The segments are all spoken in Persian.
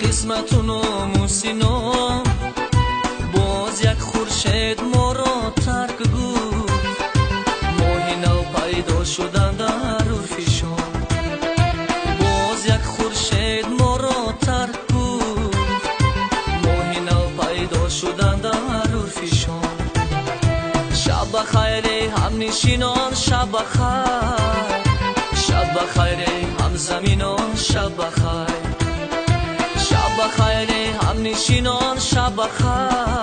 قسمتونو موسینو باز یک خورشید ما را ترک گفت ماهی نو پیدا شدن در افیشان باز یک خورشید ما را ترک گفت ماهی نو پیدا شدن در افیشان شب بخیر هم نشینان شب بخیر شب بخیر هم زمینان شب بخیر شب بخیر هم نشینان شب بخیر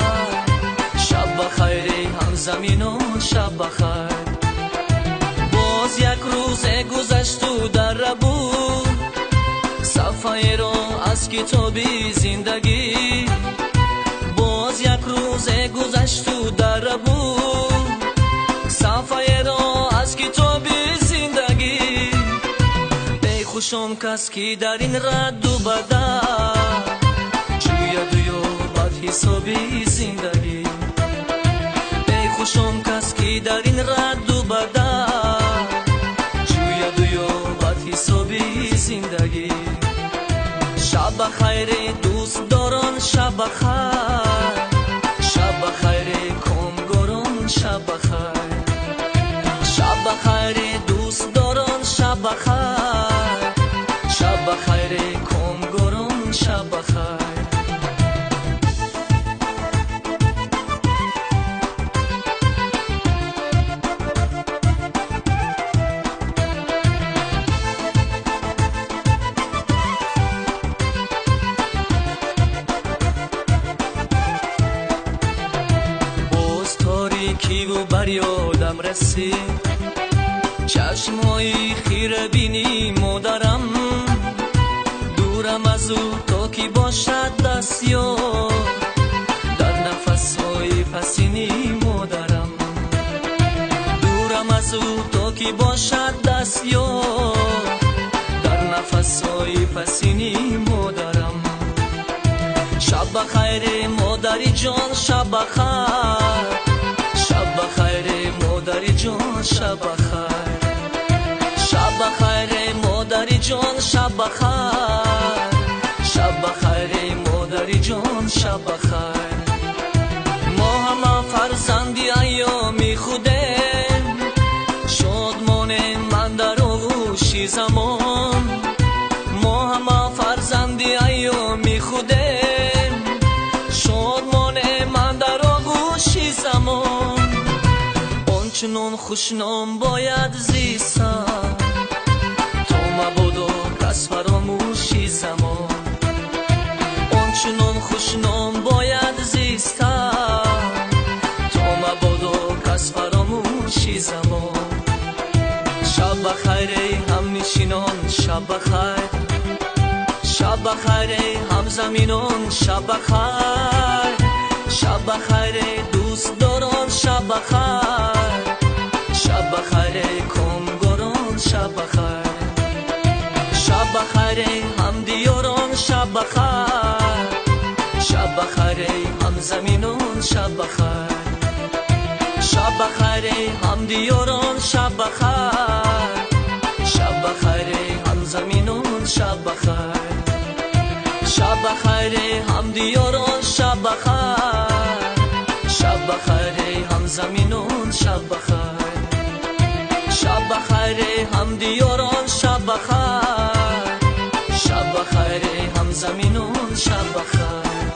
شب بخیر هم زمینان شب بخیر باز یک روز گذشت و در بود صفحه را از کتاب زندگی باز یک روز گذشت و در بود صفحه را از کتاب زندگی ای خوشم کس که در این رد و بدل جوید و یابد حسابی زندگی ای خوشم کس که در این رد و بدل جوید و یابد حسابی زندگی شب بخیر دوست داران شب بخیر شب بخیر کامگاران شب بخیر شب بخیر دوست داران شب بخیر شب بخیر کامگاران شب بخیر کی و بر یادم رسید چشمایی خیره بینی مادرم دورم از او تا کی باشد دست یار در نفسهای پسینی مادرم دورم از او تا کی باشد دست یار در نفسهای پسینی مادرم شب بخیر مادری جان شب بخیر شب بخیر مادری جان شب بخیر شب بخیر مادری جان شب بخیر شب بخیر مادری جان شب بخیر ما همه فرزندی ایامی خودیم شادمان من در آغوش زمان ما همه فرزندی ایامی خودیم شادمان من در آغوش زمان چنون خوشنام باید زیستم تا مبادا کس فراموشی زمان آنچنان خوشنام باید زیستم تا مبادا کس فراموشی زمان شب بخیر هم نشینان شب بخیر شب بخیر هم زمینان شب بخیر شب بخیر دوست داران شب بخیر شب بخیر کامگاران شب بخیر شب بخیر هم دیاران شب بخیر شب بخیر هم زمینان شب بخیر شب بخیر هم دیاران شب بخیر شب بخیر هم زمینان شب بخیر شب بخیر هم دیاران شب بخیر شب بخیر هم زمینان شب بخیر شب بخیر هم دیاران شب بخیر شب بخیر هم زمینان شب بخیر